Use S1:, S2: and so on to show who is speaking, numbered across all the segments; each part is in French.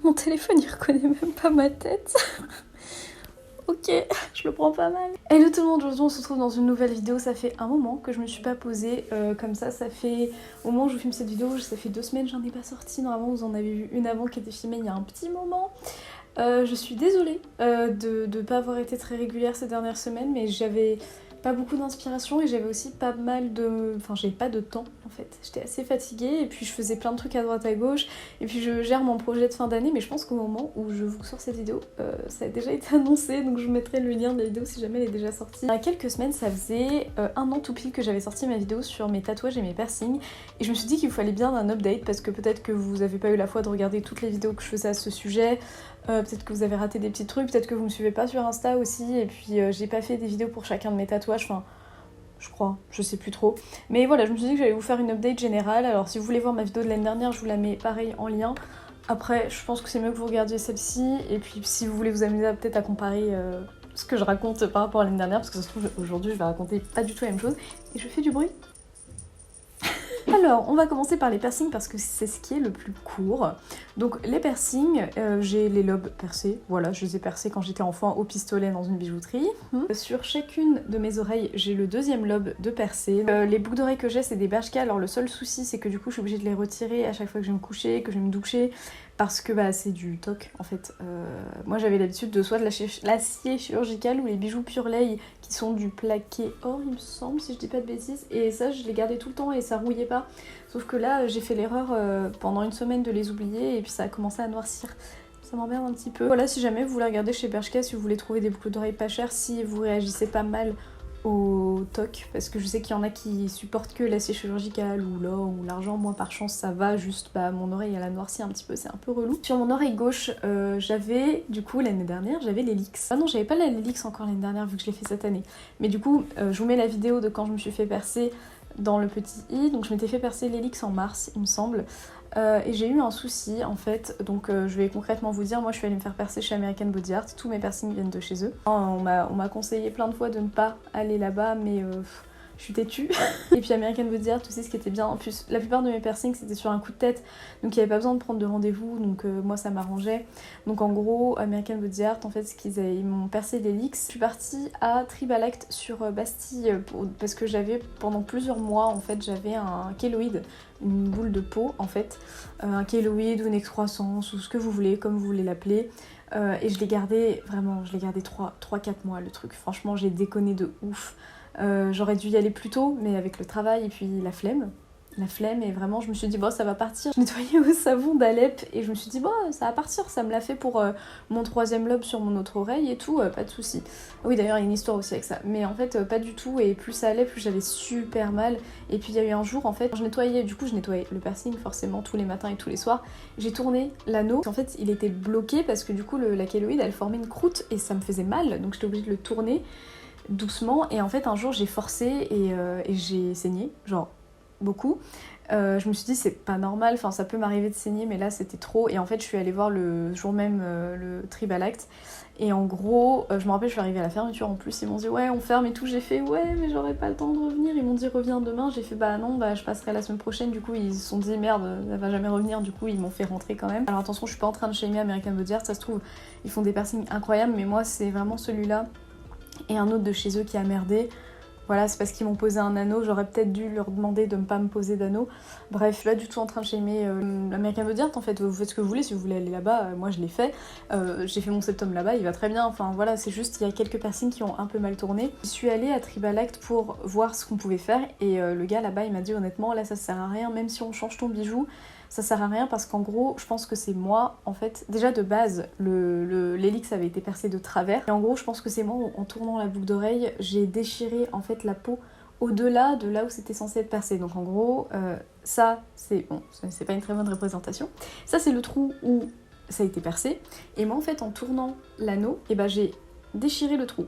S1: Mon téléphone il reconnaît même pas ma tête. Ok, je le prends pas mal. Hello tout le monde, aujourd'hui on se retrouve dans une nouvelle vidéo. Ça fait un moment que je me suis pas posée comme ça fait... Au moment où je vous filme cette vidéo, ça fait 2 semaines j'en ai pas sorti. Normalement vous en avez vu une avant qui était filmée il y a un petit moment. Je suis désolée de pas avoir été très régulière ces dernières semaines, mais j'avais pas beaucoup d'inspiration et j'avais aussi pas mal de... Enfin j'avais pas de temps en fait. J'étais assez fatiguée et puis je faisais plein de trucs à droite à gauche et puis je gère mon projet de fin d'année, mais je pense qu'au moment où je vous sors cette vidéo, ça a déjà été annoncé, donc je vous mettrai le lien de la vidéo si jamais elle est déjà sortie. Il y a quelques semaines, ça faisait un an tout pile que j'avais sorti ma vidéo sur mes tatouages et mes piercings et je me suis dit qu'il fallait bien un update parce que peut-être que vous avez pas eu la foi de regarder toutes les vidéos que je faisais à ce sujet. Peut-être que vous avez raté des petits trucs, peut-être que vous me suivez pas sur Insta aussi, et puis j'ai pas fait des vidéos pour chacun de mes tatouages, enfin je crois, je sais plus trop. Mais voilà, je me suis dit que j'allais vous faire une update générale. Alors si vous voulez voir ma vidéo de l'année dernière, je vous la mets pareil en lien. Après, je pense que c'est mieux que vous regardiez celle-ci, et puis si vous voulez vous amuser peut-être à comparer ce que je raconte par rapport à l'année dernière, parce que ça se trouve aujourd'hui je vais raconter pas du tout la même chose, et je fais du bruit. Alors, on va commencer par les piercings parce que c'est ce qui est le plus court. Donc les piercings, j'ai les lobes percés, voilà, je les ai percés quand j'étais enfant au pistolet dans une bijouterie. Sur chacune de mes oreilles, j'ai le 2e lobe de percé. Les boucles d'oreilles que j'ai, c'est des Bershka, alors le seul souci, c'est que du coup, je suis obligée de les retirer à chaque fois que je vais me coucher, que je vais me doucher, parce que bah, c'est du toc en fait. Moi j'avais l'habitude de soit de l'acier chirurgical ou les bijoux Pure Lay qui sont du plaqué or il me semble, si je dis pas de bêtises, et ça je les gardais tout le temps et ça rouillait pas. Sauf que là j'ai fait l'erreur pendant une semaine de les oublier et puis ça a commencé à noircir. Ça m'emmerde un petit peu. Voilà, si jamais vous voulez regarder chez Bershka, si vous voulez trouver des boucles d'oreilles pas chères, si vous réagissez pas mal au toc, parce que je sais qu'il y en a qui supportent que l'acier chirurgical ou l'or ou l'argent. Moi par chance ça va, juste bah mon oreille elle a noirci un petit peu, c'est un peu relou. Sur mon oreille gauche j'avais du coup l'année dernière j'avais l'Helix. Ah non, j'avais pas l'Helix encore l'année dernière vu que je l'ai fait cette année, mais du coup je vous mets la vidéo de quand je me suis fait percer dans le petit i, donc je m'étais fait percer l'Helix en mars il me semble. Et j'ai eu un souci en fait, donc je vais concrètement vous dire, moi je suis allée me faire percer chez American Body Art, tous mes piercings viennent de chez eux. On m'a conseillé plein de fois de ne pas aller là-bas, mais je suis têtue. Et puis American Body Art aussi, ce qui était bien, en plus la plupart de mes piercings c'était sur un coup de tête, donc il n'y avait pas besoin de prendre de rendez-vous, donc moi ça m'arrangeait. Donc en gros, American Body Art, en fait ils m'ont percé l'Helix. Je suis partie à Tribal Act sur Bastille, parce que j'avais pendant plusieurs mois, en fait j'avais un kéloïde, une boule de peau en fait, un kéloïde ou une excroissance ou ce que vous voulez, comme vous voulez l'appeler. Et je l'ai gardé, vraiment, je l'ai gardé 3-4 mois le truc. Franchement, j'ai déconné de ouf. J'aurais dû y aller plus tôt, mais avec le travail et puis la flemme, et vraiment je me suis dit bon ça va partir. Je nettoyais au savon d'Alep et je me suis dit bon ça va partir, ça me l'a fait pour mon 3e lobe sur mon autre oreille et tout, pas de soucis. Oui d'ailleurs il y a une histoire aussi avec ça, mais en fait pas du tout, et plus ça allait plus j'avais super mal. Et puis il y a eu un jour en fait, je nettoyais le piercing forcément tous les matins et tous les soirs, j'ai tourné l'anneau, en fait il était bloqué parce que du coup la kéloïde elle formait une croûte et ça me faisait mal, donc j'étais obligée de le tourner doucement, et en fait un jour j'ai forcé et j'ai saigné, genre beaucoup. Je me suis dit c'est pas normal, enfin ça peut m'arriver de saigner mais là c'était trop, et en fait je suis allée voir le jour même le Tribal Act, et en gros je me rappelle je suis arrivée à la fermeture en plus, ils m'ont dit ouais on ferme et tout, j'ai fait ouais mais j'aurais pas le temps de revenir, ils m'ont dit reviens demain, j'ai fait bah non bah je passerai la semaine prochaine, du coup ils se sont dit merde elle va jamais revenir, du coup ils m'ont fait rentrer quand même. Alors attention je suis pas en train de shamer American Body Art, ça se trouve ils font des piercings incroyables, mais moi c'est vraiment celui-là et un autre de chez eux qui a merdé. Voilà, c'est parce qu'ils m'ont posé un anneau, j'aurais peut-être dû leur demander de ne pas me poser d'anneau. Bref, je suis pas du tout en train de shamer American Body Art, en fait, vous faites ce que vous voulez, si vous voulez aller là-bas, moi je l'ai fait. J'ai fait mon septum là-bas, il va très bien, enfin voilà, c'est juste, il y a quelques piercings qui ont un peu mal tourné. Je suis allée à Tribal Act pour voir ce qu'on pouvait faire, et le gars là-bas il m'a dit honnêtement, là ça sert à rien, même si on change ton bijou, ça sert à rien parce qu'en gros, je pense que c'est moi, en fait, déjà de base, l'hélix avait été percé de travers, et en gros, je pense que c'est moi, en tournant la boucle d'oreille, j'ai déchiré en fait la peau au-delà de là où c'était censé être percé. Donc en gros, ça, c'est bon, c'est pas une très bonne représentation. Ça, c'est le trou où ça a été percé, et moi, en fait, en tournant l'anneau, et ben j'ai déchiré le trou.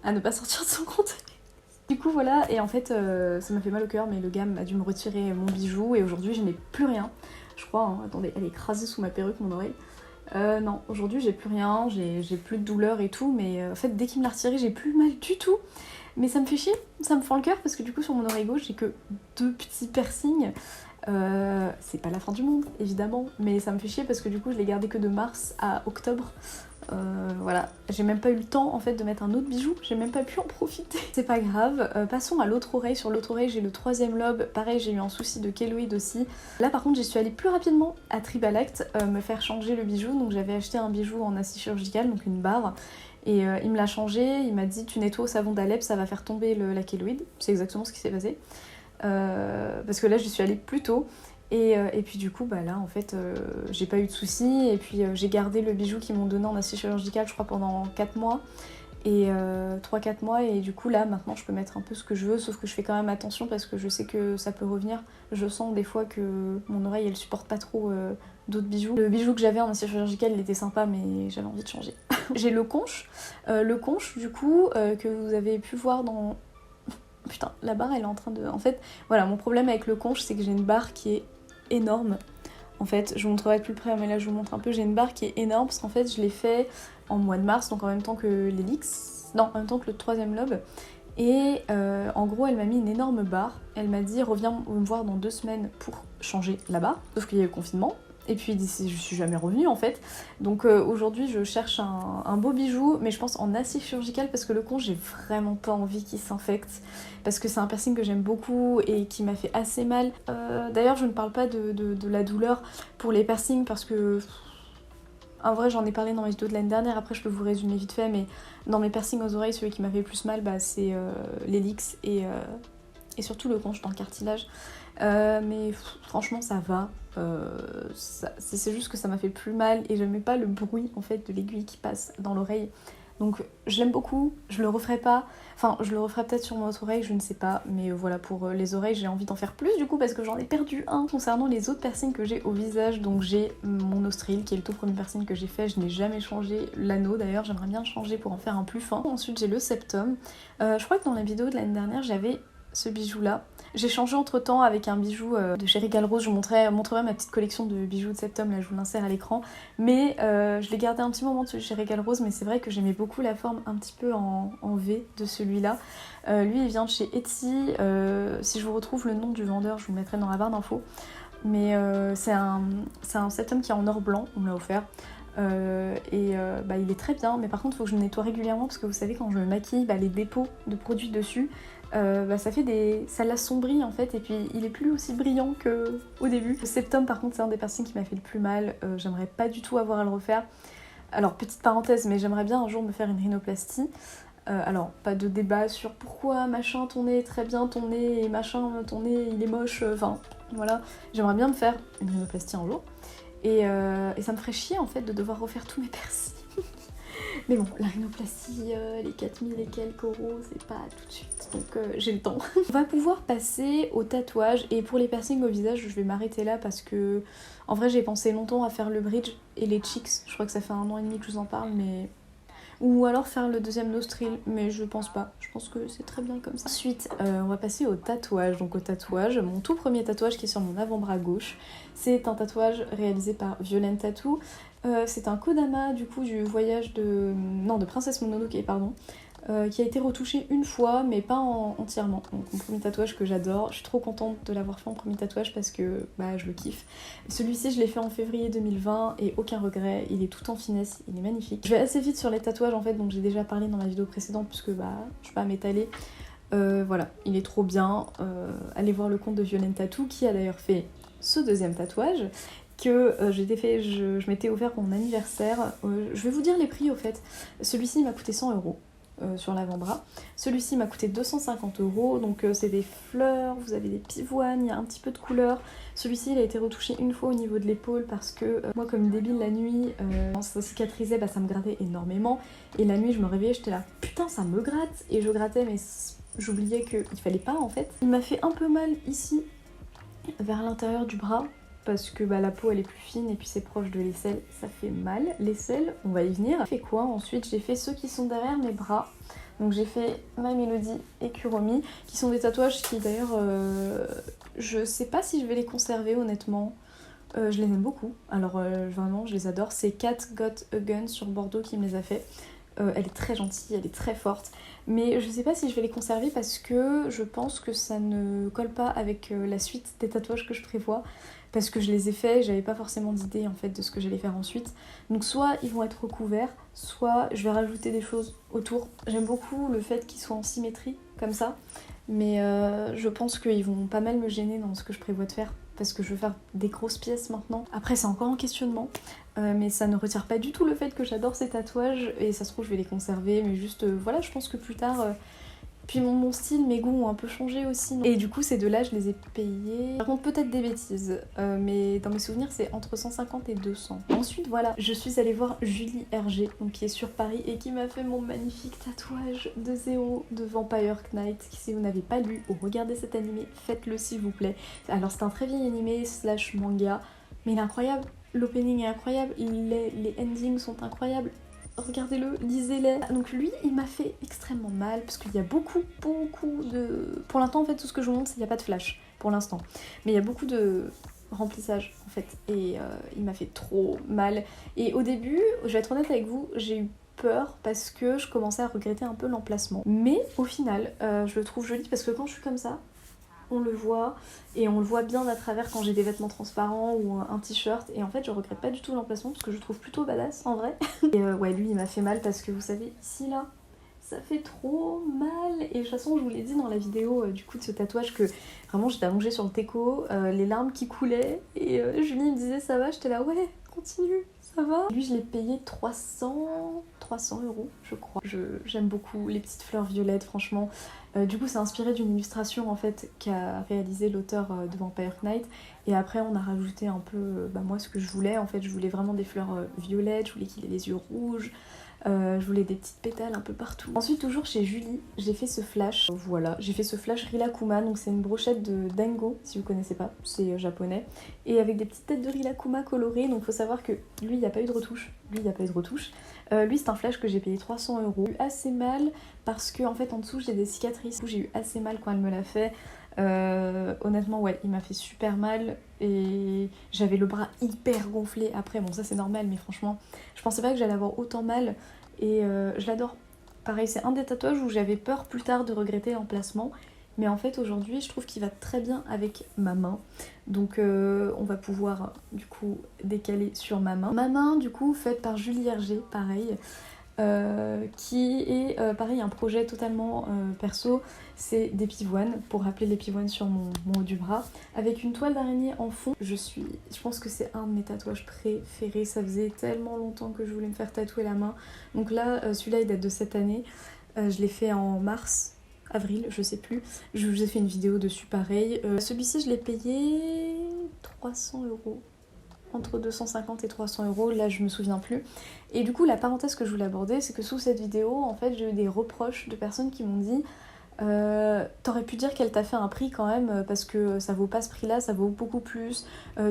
S1: À ne pas sortir de son compte. Du coup voilà, et en fait ça m'a fait mal au cœur, mais le gars m'a dû me retirer mon bijou et aujourd'hui je n'ai plus rien. Je crois, hein, attendez, elle est écrasée sous ma perruque, mon oreille. Non, aujourd'hui j'ai plus rien, j'ai plus de douleur et tout, mais en fait dès qu'il me l'a retiré j'ai plus mal du tout. Mais ça me fait chier, ça me fend le cœur parce que du coup sur mon oreille gauche j'ai que 2 petits piercings. C'est pas la fin du monde, évidemment, mais ça me fait chier parce que du coup je l'ai gardé que de mars à octobre. Voilà, j'ai même pas eu le temps en fait de mettre un autre bijou, j'ai même pas pu en profiter. C'est pas grave, passons à l'autre oreille. Sur l'autre oreille j'ai le 3e lobe, pareil j'ai eu un souci de kéloïd aussi. Là par contre j'y suis allée plus rapidement à Tribalact me faire changer le bijou, donc j'avais acheté un bijou en acier chirurgical, donc une barre. Et il me l'a changé, il m'a dit tu nettoies au savon d'Alep, ça va faire tomber la kéloïd. C'est exactement ce qui s'est passé. Parce que là j'y suis allée plus tôt. Et puis du coup bah là en fait j'ai pas eu de soucis et puis j'ai gardé le bijou qu'ils m'ont donné en acier chirurgical je crois pendant 4 mois et 3-4 mois et du coup là maintenant je peux mettre un peu ce que je veux sauf que je fais quand même attention parce que je sais que ça peut revenir. Je sens des fois que mon oreille elle supporte pas trop d'autres bijoux. Le bijou que j'avais en acier chirurgical il était sympa mais j'avais envie de changer. J'ai le conche du coup que vous avez pu voir dans... Putain la barre elle est en train de... En fait voilà mon problème avec le conche c'est que j'ai une barre qui est énorme. En fait, je vous montrerai plus près, mais là je vous montre un peu. J'ai une barre qui est énorme parce qu'en fait je l'ai fait en mois de mars, donc en même temps que l'hélix, non, en même temps que le 3e lobe. Et en gros, elle m'a mis une énorme barre. Elle m'a dit reviens me voir dans 2 semaines pour changer la barre. Sauf qu'il y a eu le confinement. Et puis d'ici, je suis jamais revenue en fait. Donc aujourd'hui, je cherche un beau bijou, mais je pense en acier chirurgical parce que le conche, j'ai vraiment pas envie qu'il s'infecte. Parce que c'est un piercing que j'aime beaucoup et qui m'a fait assez mal. D'ailleurs, je ne parle pas de la douleur pour les piercings parce que... En vrai, j'en ai parlé dans mes vidéos de l'année dernière, après je peux vous résumer vite fait, mais dans mes piercings aux oreilles, celui qui m'a fait le plus mal, bah, c'est l'hélix et surtout le conche dans le cartilage. Mais franchement, ça va. C'est juste que ça m'a fait plus mal et j'aimais pas le bruit en fait de l'aiguille qui passe dans l'oreille. Donc je l'aime beaucoup, je le referai pas, enfin je le referai peut-être sur mon autre oreille, je ne sais pas, mais voilà pour les oreilles j'ai envie d'en faire plus du coup parce que j'en ai perdu un. Concernant les autres piercings que j'ai au visage, donc j'ai mon nostril qui est le tout premier piercing que j'ai fait, je n'ai jamais changé l'anneau d'ailleurs, j'aimerais bien le changer pour en faire un plus fin. Ensuite j'ai le septum, je crois que dans la vidéo de l'année dernière j'avais ce bijou là. J'ai changé entre temps avec un bijou de chez Rigal Rose, je vous montrerai ma petite collection de bijoux de septum, là je vous l'insère à l'écran. Mais je l'ai gardé un petit moment de celui chez Rigal Rose, mais c'est vrai que j'aimais beaucoup la forme un petit peu en V de celui-là. Lui il vient de chez Etsy, si je vous retrouve le nom du vendeur je vous le mettrai dans la barre d'infos. Mais c'est un septum qui est en or blanc, on me l'a offert. Bah, il est très bien, mais par contre il faut que je le nettoie régulièrement parce que vous savez quand je me maquille, bah, les dépôts de produits dessus, bah, ça l'assombrit en fait et puis il est plus aussi brillant qu'au début. Le septum par contre c'est un des piercings qui m'a fait le plus mal, j'aimerais pas du tout avoir à le refaire. Alors petite parenthèse, mais j'aimerais bien un jour me faire une rhinoplastie. Alors pas de débat sur pourquoi machin ton nez est très bien, ton nez et machin ton nez il est moche, enfin voilà. J'aimerais bien me faire une rhinoplastie un jour. Et ça me ferait chier en fait de devoir refaire tous mes piercings. Mais bon, la rhinoplastie, les 4000 et quelques euros, c'est pas tout de suite, donc j'ai le temps. On va pouvoir passer au tatouage, et pour les piercings au visage, je vais m'arrêter là parce que en vrai j'ai pensé longtemps à faire le bridge et les cheeks, je crois que ça fait 1 an et demi que je vous en parle, mais... Ou alors faire le 2e nostril, mais je pense pas. Je pense que c'est très bien comme ça. Ensuite, on va passer au tatouage. Donc au tatouage, mon tout premier tatouage qui est sur mon avant-bras gauche, c'est un tatouage réalisé par Violaine Tattoo. C'est un kodama du coup du voyage de... Non, de Princesse Mononoke, pardon. Qui a été retouché une fois mais pas entièrement. Donc mon premier tatouage que j'adore, je suis trop contente de l'avoir fait en premier tatouage parce que bah, je le kiffe. Celui-ci je l'ai fait en février 2020 et aucun regret, il est tout en finesse, il est magnifique. Je vais assez vite sur les tatouages en fait, donc j'ai déjà parlé dans la vidéo précédente puisque bah, je vais pas m'étaler. Voilà, il est trop bien, allez voir le compte de Violaine Tattoo qui a d'ailleurs fait ce 2e tatouage que je m'étais offert pour mon anniversaire. Je vais vous dire les prix au fait. Celui-ci m'a coûté 100 € sur l'avant-bras. Celui-ci m'a coûté 250 €, donc c'est des fleurs, vous avez des pivoines, il y a un petit peu de couleur. Celui-ci il a été retouché une fois au niveau de l'épaule parce que moi comme une débile la nuit, quand ça cicatrisait, bah, ça me grattait énormément. Et la nuit je me réveillais, j'étais là putain ça me gratte, et je grattais mais j'oubliais qu'il fallait pas en fait. Il m'a fait un peu mal ici, vers l'intérieur du bras, parce que bah, la peau elle est plus fine et puis c'est proche de l'aisselle, ça fait mal. L'aisselle, on va y venir. J'ai fait quoi ensuite? J'ai fait ceux qui sont derrière mes bras. Donc j'ai fait My Melody et Kuromi, qui sont des tatouages qui d'ailleurs, je sais pas si je vais les conserver honnêtement. Je les aime beaucoup, alors vraiment je les adore. C'est Cat Got a Gun sur Bordeaux qui me les a fait. Elle est très gentille, elle est très forte. Mais je sais pas si je vais les conserver parce que je pense que ça ne colle pas avec la suite des tatouages que je prévois. Parce que je les ai faits, j'avais pas forcément d'idée en fait de ce que j'allais faire ensuite. Donc soit ils vont être recouverts, soit je vais rajouter des choses autour. J'aime beaucoup le fait qu'ils soient en symétrie comme ça, mais je pense qu'ils vont pas mal me gêner dans ce que je prévois de faire parce que je veux faire des grosses pièces maintenant. Après c'est encore en questionnement, mais ça ne retire pas du tout le fait que j'adore ces tatouages et ça se trouve je vais les conserver, mais juste voilà, je pense que plus tard... Puis mon style, mes goûts ont un peu changé aussi. Et du coup, ces deux-là, je les ai payés. Par contre, peut-être des bêtises, mais dans mes souvenirs, c'est entre 150 et 200. Ensuite, voilà, je suis allée voir Julie Hergé, donc qui est sur Paris et qui m'a fait mon magnifique tatouage de Zéo de Vampire Knight. Si vous n'avez pas lu ou regardé cet animé, faites-le s'il vous plaît. Alors, c'est un très vieil animé / manga, mais il est incroyable. L'opening est incroyable, les endings sont incroyables. Regardez-le, lisez-les. Donc lui, il m'a fait extrêmement mal parce qu'il y a beaucoup de... Pour l'instant, en fait, tout ce que je vous montre, c'est qu'il n'y a pas de flash, pour l'instant. Mais il y a beaucoup de remplissage, en fait. Et il m'a fait trop mal. Et au début, je vais être honnête avec vous, j'ai eu peur parce que je commençais à regretter un peu l'emplacement. Mais au final, je le trouve joli parce que quand je suis comme ça, on le voit, et on le voit bien à travers quand j'ai des vêtements transparents ou un t-shirt, et en fait je regrette pas du tout l'emplacement parce que je le trouve plutôt badass en vrai. Et ouais, lui il m'a fait mal parce que vous savez, ici là, ça fait trop mal. Et de toute façon je vous l'ai dit dans la vidéo du coup de ce tatouage que vraiment j'étais allongée sur le teco, les larmes qui coulaient, et Julie me disait ça va, j'étais là ouais, continue. Ça va. Lui je l'ai payé 300 euros je crois. J'aime beaucoup les petites fleurs violettes franchement. Du coup c'est inspiré d'une illustration en fait qu'a réalisé l'auteur de Vampire Knight, et après on a rajouté un peu moi ce que je voulais. En fait je voulais vraiment des fleurs violettes, je voulais qu'il ait les yeux rouges, je voulais des petites pétales un peu partout. Ensuite toujours chez Julie j'ai fait ce flash, voilà, j'ai fait ce flash Rilakkuma, donc c'est une brochette de Dango si vous connaissez pas, c'est japonais, et avec des petites têtes de Rilakkuma colorées. Donc faut savoir que lui il n'y a pas eu de retouche, lui c'est un flash que j'ai payé 300 euros. J'ai eu assez mal parce que en fait en dessous j'ai des cicatrices, j'ai eu assez mal quand elle me l'a fait. Honnêtement ouais, il m'a fait super mal et j'avais le bras hyper gonflé après. Bon ça c'est normal, mais franchement je pensais pas que j'allais avoir autant mal, et je l'adore. Pareil, c'est un des tatouages où j'avais peur plus tard de regretter l'emplacement, mais en fait aujourd'hui je trouve qu'il va très bien avec ma main. Donc on va pouvoir du coup décaler sur ma main. Ma main du coup faite par Julie Hergé, pareil. Qui est pareil un projet totalement perso. C'est des pivoines, pour rappeler les pivoines sur mon haut du bras, avec une toile d'araignée en fond. Je pense que c'est un de mes tatouages préférés, ça faisait tellement longtemps que je voulais me faire tatouer la main. Donc là celui-là il date de cette année, je l'ai fait en avril, je sais plus. Je vous ai fait une vidéo dessus pareil. Celui-ci je l'ai payé 300 euros. Entre 250 et 300 euros, là je me souviens plus. Et du coup la parenthèse que je voulais aborder, c'est que sous cette vidéo en fait j'ai eu des reproches de personnes qui m'ont dit t'aurais pu dire qu'elle t'a fait un prix quand même parce que ça vaut pas ce prix là, ça vaut beaucoup plus,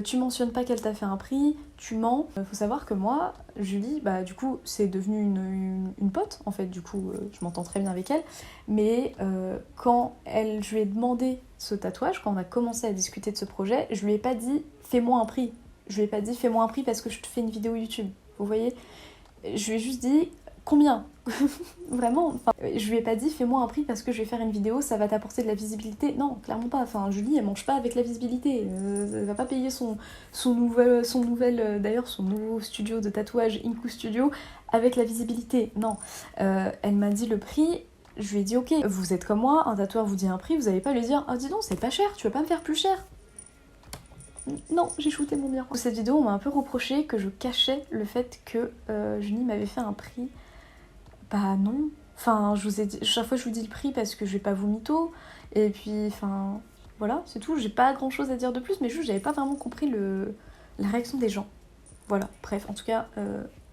S1: tu mentionnes pas qu'elle t'a fait un prix, tu mens. Faut savoir que moi, Julie, bah du coup c'est devenu une pote en fait, du coup je m'entends très bien avec elle, mais quand je lui ai demandé ce tatouage, quand on a commencé à discuter de ce projet, je lui ai pas dit fais-moi un prix. Je lui ai pas dit fais-moi un prix parce que je te fais une vidéo YouTube, vous voyez. Je lui ai juste dit combien. Vraiment, enfin, je lui ai pas dit fais-moi un prix parce que je vais faire une vidéo, ça va t'apporter de la visibilité. Non, clairement pas. Enfin, Julie, elle mange pas avec la visibilité. Elle va pas payer son nouveau studio de tatouage Inku Studio avec la visibilité. Non. Elle m'a dit le prix. Je lui ai dit ok, vous êtes comme moi, un tatoueur vous dit un prix, vous allez pas lui dire ah dis donc c'est pas cher, tu vas pas me faire plus cher. Non, j'ai shooté mon bien. Cette vidéo, on m'a un peu reproché que je cachais le fait que Julie m'avait fait un prix. Bah non. Enfin, je vous ai dit, chaque fois je vous dis le prix parce que je vais pas vous mytho. Et puis, enfin, voilà, c'est tout. J'ai pas grand chose à dire de plus, mais juste j'avais pas vraiment compris la réaction des gens. Voilà, bref, en tout cas,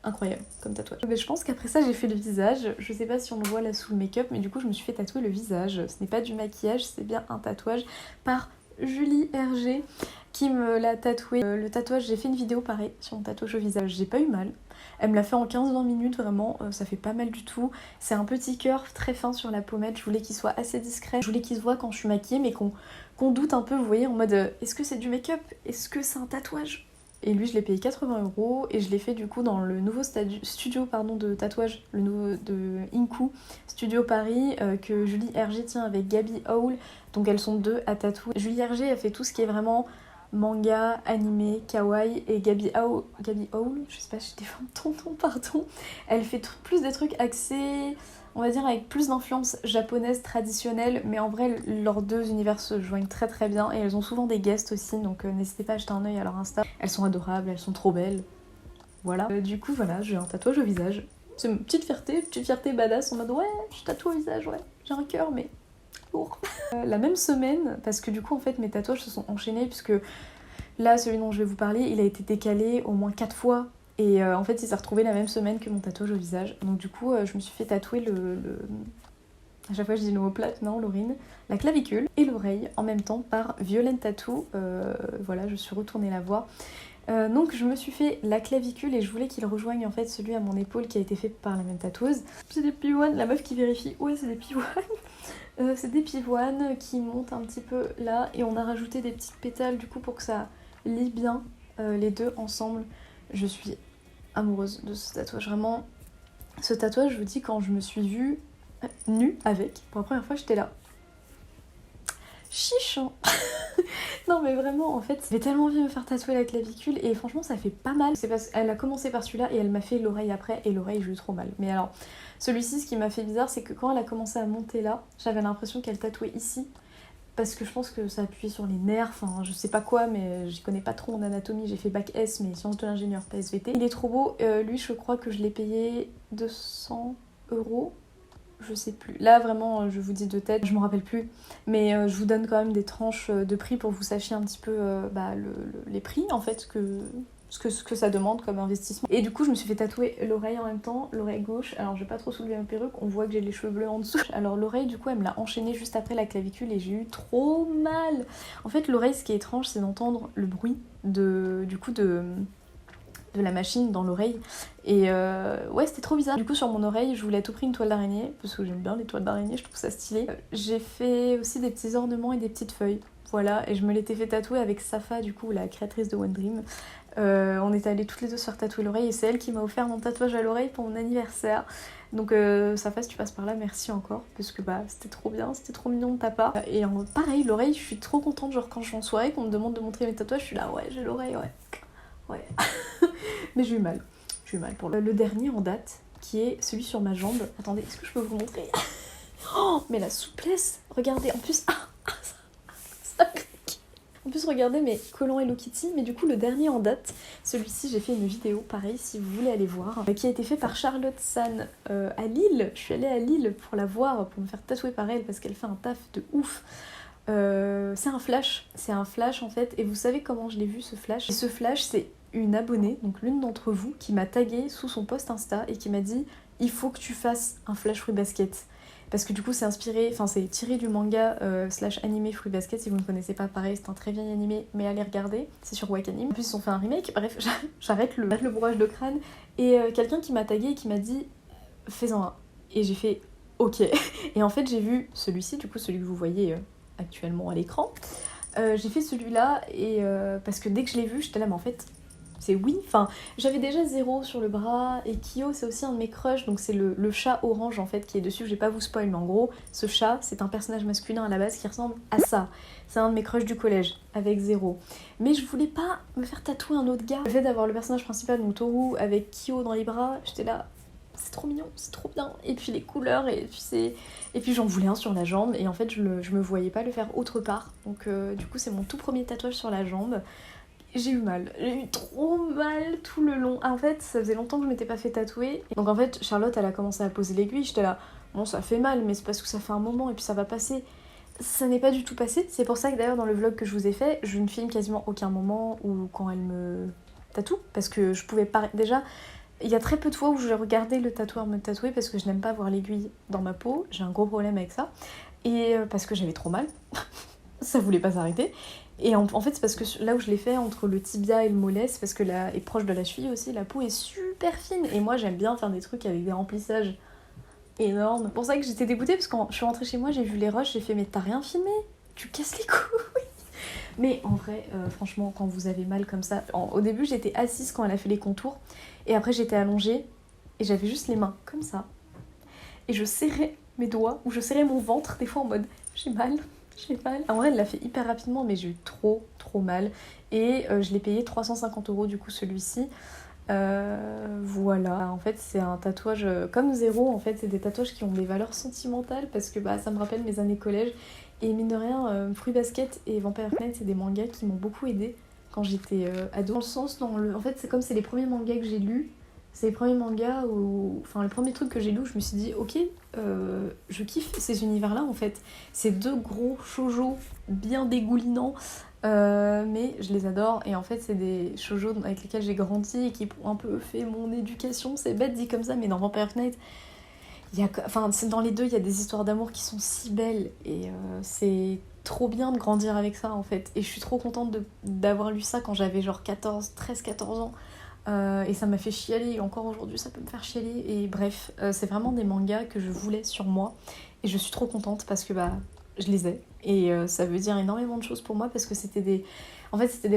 S1: incroyable comme tatouage. Mais je pense qu'après ça, j'ai fait le visage. Je sais pas si on le voit là sous le make-up, mais du coup, je me suis fait tatouer le visage. Ce n'est pas du maquillage, c'est bien un tatouage par Julie Hergé qui me l'a tatoué. Le tatouage, j'ai fait une vidéo pareil sur mon tatouage au visage, j'ai pas eu mal. Elle me l'a fait en 15-20 minutes, vraiment, ça fait pas mal du tout. C'est un petit cœur très fin sur la pommette, je voulais qu'il soit assez discret. Je voulais qu'il se voit quand je suis maquillée, mais qu'on doute un peu, vous voyez, en mode est-ce que c'est du make-up? Est-ce que c'est un tatouage? Et lui, je l'ai payé 80 € et je l'ai fait du coup dans le nouveau studio de tatouage, le nouveau de Inku Studio Paris, que Julie Hergé tient avec Gabi Howl. Donc elles sont deux à tatouer. Julie Hergé, elle fait tout ce qui est vraiment manga, animé, kawaii, et Gabi Howl, je sais pas si je défends ton nom, pardon, elle fait plus des trucs axés, on va dire, avec plus d'influence japonaise traditionnelle, mais en vrai leurs deux univers se joignent très très bien et elles ont souvent des guests aussi, donc n'hésitez pas à jeter un œil à leur Insta. Elles sont adorables, elles sont trop belles. Voilà. Du coup voilà, j'ai un tatouage au visage. C'est une petite fierté badass en mode ouais, je tatoue au visage, ouais, j'ai un cœur mais lourd. La même semaine, parce que du coup en fait mes tatouages se sont enchaînés puisque là celui dont je vais vous parler il a été décalé au moins 4 fois et en fait il s'est retrouvé la même semaine que mon tatouage au visage. Donc du coup je me suis fait tatouer à chaque fois je dis l'omoplate, non Laurine, la clavicule et l'oreille en même temps par Violaine Tattoo. Voilà, je suis retournée la voir. Donc je me suis fait la clavicule et je voulais qu'il rejoigne en fait celui à mon épaule qui a été fait par la même tatoueuse. C'est des pivoines, la meuf qui vérifie, ouais c'est des pivoines. C'est des pivoines qui montent un petit peu là et on a rajouté des petites pétales du coup pour que ça lie bien les deux ensemble. Je suis amoureuse de ce tatouage, vraiment. Ce tatouage, je vous dis, quand je me suis vue nue avec, pour la première fois j'étais là. Chiche hein. Non mais vraiment en fait j'avais tellement envie de me faire tatouer la clavicule et franchement ça fait pas mal. C'est parce qu'elle a commencé par celui-là et elle m'a fait l'oreille après et l'oreille j'ai eu trop mal. Mais alors celui-ci ce qui m'a fait bizarre c'est que quand elle a commencé à monter là, j'avais l'impression qu'elle tatouait ici. Parce que je pense que ça appuyait sur les nerfs, enfin je sais pas quoi mais j'y connais pas trop en anatomie, j'ai fait bac S mais sciences de l'ingénieur, pas SVT. Il est trop beau, lui je crois que je l'ai payé 200 €. Je sais plus. Là vraiment je vous dis de tête, je m'en rappelle plus. Mais je vous donne quand même des tranches de prix pour que vous sachiez un petit peu les prix en fait ce que ça demande comme investissement. Et du coup je me suis fait tatouer l'oreille en même temps, l'oreille gauche. Alors je vais pas trop soulever ma perruque, on voit que j'ai les cheveux bleus en dessous. Alors l'oreille du coup elle me l'a enchaînée juste après la clavicule et j'ai eu trop mal. En fait l'oreille ce qui est étrange c'est d'entendre le bruit de la machine dans l'oreille et ouais c'était trop bizarre. Du coup sur mon oreille je voulais à tout prix une toile d'araignée parce que j'aime bien les toiles d'araignée, je trouve ça stylé. J'ai fait aussi des petits ornements et des petites feuilles, voilà, et je me l'étais fait tatouer avec Safa du coup la créatrice de One Dream. On est allées toutes les deux se faire tatouer l'oreille et c'est elle qui m'a offert mon tatouage à l'oreille pour mon anniversaire. Donc Safa si tu passes par là merci encore parce que bah c'était trop bien, c'était trop mignon de ta part. Et pareil l'oreille je suis trop contente, genre quand je suis en soirée qu'on me demande de montrer mes tatouages je suis là ouais j'ai l'oreille ouais. Mais j'ai eu mal pour le dernier en date, qui est celui sur ma jambe. Attendez, est-ce que je peux vous montrer? Oh, mais la souplesse. Regardez, en plus... ça clique. En plus, regardez mes collants Hello Kitty. Mais du coup, le dernier en date, celui-ci, j'ai fait une vidéo, pareil, si vous voulez aller voir, qui a été fait par Charlotte San à Lille. Je suis allée à Lille pour la voir, pour me faire tatouer par elle, parce qu'elle fait un taf de ouf. C'est un flash en fait, et vous savez comment je l'ai vu ce flash? Et ce flash, c'est une abonnée, donc l'une d'entre vous, qui m'a tagué sous son post Insta et qui m'a dit il faut que tu fasses un flash Fruit Basket. Parce que du coup c'est inspiré, enfin c'est tiré du manga / animé Fruit Basket, si vous ne connaissez pas, pareil c'est un très vieil animé, mais allez regarder, c'est sur Wakanim. En plus ils ont fait un remake, bref j'arrête le bourrage de crâne, et quelqu'un qui m'a tagué et qui m'a dit fais-en un. Et j'ai fait ok, et en fait j'ai vu celui-ci, du coup celui que vous voyez actuellement à l'écran, j'ai fait celui-là, et parce que dès que je l'ai vu j'étais là mais en fait c'est oui, enfin j'avais déjà 0 sur le bras et Kyo c'est aussi un de mes crushs, donc c'est le chat orange en fait qui est dessus, je vais pas vous spoil mais en gros ce chat c'est un personnage masculin à la base qui ressemble à ça, c'est un de mes crushs du collège avec 0, mais je voulais pas me faire tatouer un autre gars. Le fait d'avoir le personnage principal donc Toru avec Kyo dans les bras, j'étais là c'est trop mignon, c'est trop bien, et puis les couleurs et puis j'en voulais un sur la jambe et en fait je me voyais pas le faire autre part, donc du coup c'est mon tout premier tatouage sur la jambe. J'ai eu trop mal tout le long. Ah, en fait, ça faisait longtemps que je m'étais pas fait tatouer. Donc en fait, Charlotte, elle a commencé à poser l'aiguille. J'étais là, bon, ça fait mal, mais c'est parce que ça fait un moment et puis ça va passer. Ça n'est pas du tout passé. C'est pour ça que d'ailleurs, dans le vlog que je vous ai fait, je ne filme quasiment aucun moment où quand elle me tatoue. Parce que je pouvais pas... Déjà, il y a très peu de fois où j'ai regardé le tatoueur me tatouer parce que je n'aime pas voir l'aiguille dans ma peau. J'ai un gros problème avec ça. Et parce que j'avais trop mal. Ça voulait pas s'arrêter. Et en fait c'est parce que là où je l'ai fait entre le tibia et le mollet, c'est parce que là est proche de la cheville aussi, la peau est super fine et moi j'aime bien faire des trucs avec des remplissages énormes. C'est pour ça que j'étais dégoûtée parce que quand je suis rentrée chez moi j'ai vu les rushs, j'ai fait mais t'as rien filmé, tu casses les couilles. Mais en vrai, franchement, quand vous avez mal comme ça... Au début, j'étais assise quand elle a fait les contours. Et après, j'étais allongée. Et j'avais juste les mains comme ça. Et je serrais mes doigts. Ou je serrais mon ventre, des fois en mode j'ai mal. J'ai mal. En vrai, elle l'a fait hyper rapidement, mais j'ai eu trop mal. Et je l'ai payé 350 € du coup, celui-ci. Voilà, en fait c'est un tatouage comme Zéro, en fait c'est des tatouages qui ont des valeurs sentimentales parce que ça me rappelle mes années collège et mine de rien Fruit Basket et Vampire Knight c'est des mangas qui m'ont beaucoup aidé quand j'étais ado. Dans le sens, en fait c'est comme c'est les premiers mangas que j'ai lus, c'est les premiers mangas où... Enfin les premiers trucs que j'ai lus, je me suis dit ok, je kiffe ces univers là en fait. Ces deux gros shoujo bien dégoulinants. Mais je les adore et en fait c'est des shoujo avec lesquels j'ai grandi et qui ont un peu fait mon éducation, c'est bête dit comme ça mais dans Vampire Knight dans les deux il y a des histoires d'amour qui sont si belles et c'est trop bien de grandir avec ça en fait et je suis trop contente d'avoir lu ça quand j'avais genre 13-14 ans et ça m'a fait chialer et encore aujourd'hui ça peut me faire chialer et bref c'est vraiment des mangas que je voulais sur moi et je suis trop contente parce que je les ai et ça veut dire énormément de choses pour moi parce que c'était des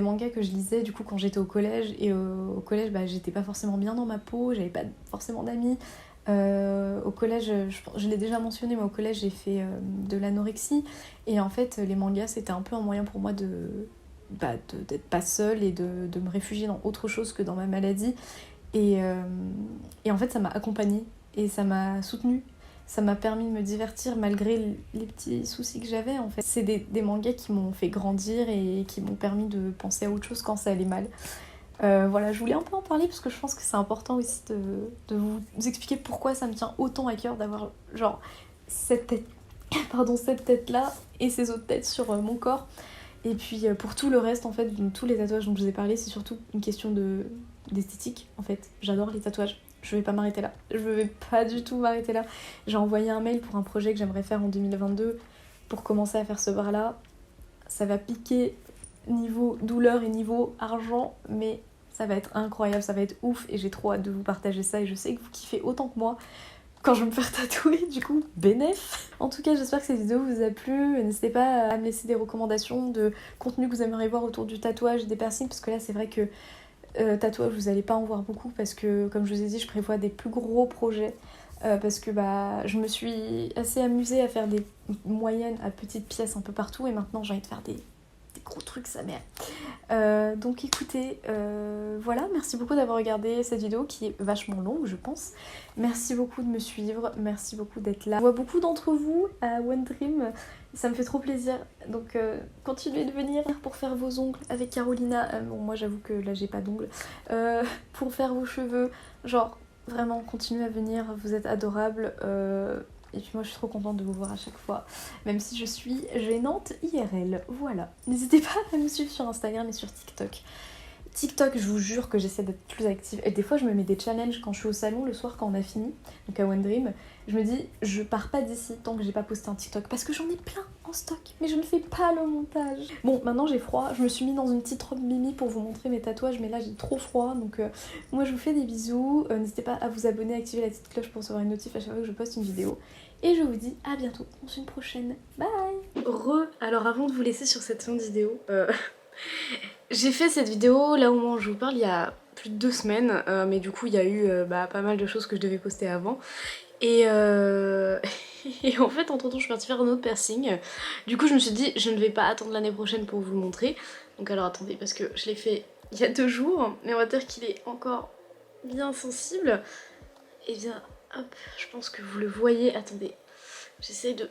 S1: mangas que je lisais du coup quand j'étais au collège et au collège j'étais pas forcément bien dans ma peau, j'avais pas forcément d'amis. Au collège, je l'ai déjà mentionné, mais au collège j'ai fait de l'anorexie et en fait les mangas c'était un peu un moyen pour moi d'être pas seule et de me réfugier dans autre chose que dans ma maladie et en fait ça m'a accompagnée et ça m'a soutenue. Ça m'a permis de me divertir malgré les petits soucis que j'avais en fait. C'est des mangas qui m'ont fait grandir et qui m'ont permis de penser à autre chose quand ça allait mal. Voilà, je voulais un peu en parler parce que je pense que c'est important aussi de vous expliquer pourquoi ça me tient autant à cœur d'avoir genre cette tête là et ces autres têtes sur mon corps. Et puis pour tout le reste en fait, tous les tatouages dont je vous ai parlé, c'est surtout une question d'esthétique en fait. J'adore les tatouages. Je vais pas m'arrêter là. Je vais pas du tout m'arrêter là. J'ai envoyé un mail pour un projet que j'aimerais faire en 2022 pour commencer à faire ce bar là. Ça va piquer niveau douleur et niveau argent, mais ça va être incroyable, ça va être ouf et j'ai trop hâte de vous partager ça et je sais que vous kiffez autant que moi quand je vais me faire tatouer, du coup, bénéf. En tout cas, j'espère que cette vidéo vous a plu. N'hésitez pas à me laisser des recommandations de contenu que vous aimeriez voir autour du tatouage et des piercings parce que là, c'est vrai que tatouage, vous allez pas en voir beaucoup parce que, comme je vous ai dit, je prévois des plus gros projets. Parce que je me suis assez amusée à faire des moyennes à petites pièces un peu partout et maintenant j'ai envie de faire des gros trucs sa mère. Donc écoutez, voilà, merci beaucoup d'avoir regardé cette vidéo qui est vachement longue je pense. Merci beaucoup de me suivre, merci beaucoup d'être là. Je vois beaucoup d'entre vous à One Dream, ça me fait trop plaisir. Donc continuez de venir pour faire vos ongles avec Carolina. Bon moi j'avoue que là j'ai pas d'ongles. Pour faire vos cheveux, genre vraiment continuez à venir, vous êtes adorables. Et puis moi je suis trop contente de vous voir à chaque fois, même si je suis gênante IRL, voilà. N'hésitez pas à me suivre sur Instagram et sur TikTok. TikTok, je vous jure que j'essaie d'être plus active. Et des fois je me mets des challenges quand je suis au salon le soir quand on a fini, donc à One Dream. Je me dis, je pars pas d'ici tant que j'ai pas posté un TikTok, parce que j'en ai plein en stock, mais je ne fais pas le montage. Bon, maintenant j'ai froid, je me suis mis dans une petite robe Mimi pour vous montrer mes tatouages, mais là j'ai trop froid, donc moi je vous fais des bisous. N'hésitez pas à vous abonner, à activer la petite cloche pour recevoir une notif à chaque fois que je poste une vidéo. Et je vous dis à bientôt dans une prochaine. Bye. Alors avant de vous laisser sur cette fin de vidéo, j'ai fait cette vidéo là au moment où je vous parle il y a plus de 2 semaines, mais du coup il y a eu pas mal de choses que je devais poster avant. Et, et en fait entre temps je suis partie faire un autre piercing. Du coup je me suis dit je ne vais pas attendre l'année prochaine pour vous le montrer. Donc alors attendez parce que je l'ai fait il y a 2 jours, mais on va dire qu'il est encore bien sensible. Et bien hop, je pense que vous le voyez, attendez, j'essaye de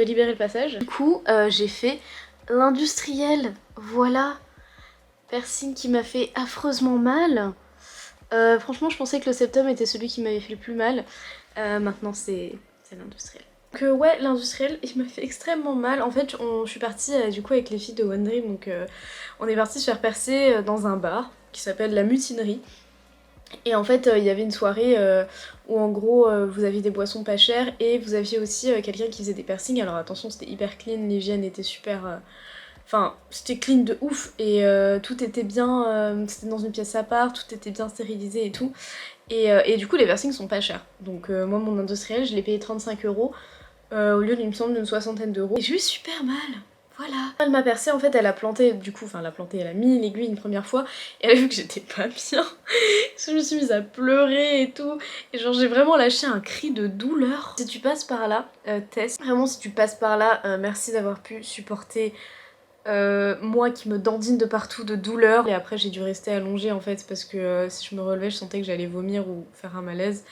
S1: libérer le passage. Du coup j'ai fait l'industriel, voilà, piercing qui m'a fait affreusement mal. Franchement je pensais que le septum était celui qui m'avait fait le plus mal. Maintenant c'est l'industriel. Donc ouais, l'industriel il m'a fait extrêmement mal. En fait je suis partie du coup avec les filles de One Dream, donc on est parti se faire percer dans un bar qui s'appelle La Mutinerie. Et en fait il y avait une soirée où en gros vous aviez des boissons pas chères et vous aviez aussi quelqu'un qui faisait des piercings. Alors attention, c'était hyper clean, l'hygiène était super... Enfin, c'était clean de ouf et tout était bien, c'était dans une pièce à part, tout était bien stérilisé et tout. Et du coup les piercings sont pas chers. Donc moi mon industriel je l'ai payé 35 € au lieu il me semble d'une 60aine d'euros. Et j'ai eu super mal, Voilà. Elle m'a percé, en fait elle a planté, du coup, enfin elle a mis l'aiguille une première fois et elle a vu que j'étais pas bien. Je me suis mise à pleurer et tout. Et genre j'ai vraiment lâché un cri de douleur. Si tu passes par là, Tess, vraiment si tu passes par là, merci d'avoir pu supporter moi qui me dandine de partout de douleur. Et après j'ai dû rester allongée en fait parce que si je me relevais je sentais que j'allais vomir ou faire un malaise.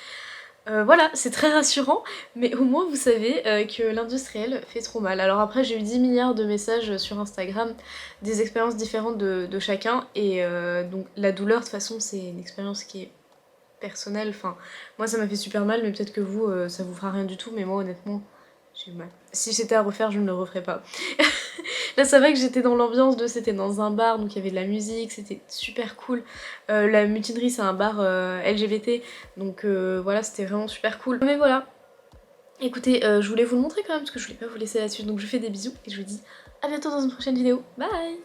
S1: Voilà, c'est très rassurant, mais au moins vous savez que l'industriel fait trop mal. Alors après j'ai eu 10 milliards de messages sur Instagram, des expériences différentes de chacun, et donc la douleur de toute façon c'est une expérience qui est personnelle. Enfin, moi ça m'a fait super mal, mais peut-être que vous ça vous fera rien du tout, mais moi honnêtement j'ai eu mal. Si c'était à refaire je ne le referais pas. Là ça va que j'étais dans l'ambiance c'était dans un bar, donc il y avait de la musique, c'était super cool. La mutinerie c'est un bar LGBT, donc voilà c'était vraiment super cool. Mais voilà, écoutez je voulais vous le montrer quand même parce que je voulais pas vous laisser là-dessus, donc je vous fais des bisous et je vous dis à bientôt dans une prochaine vidéo. Bye.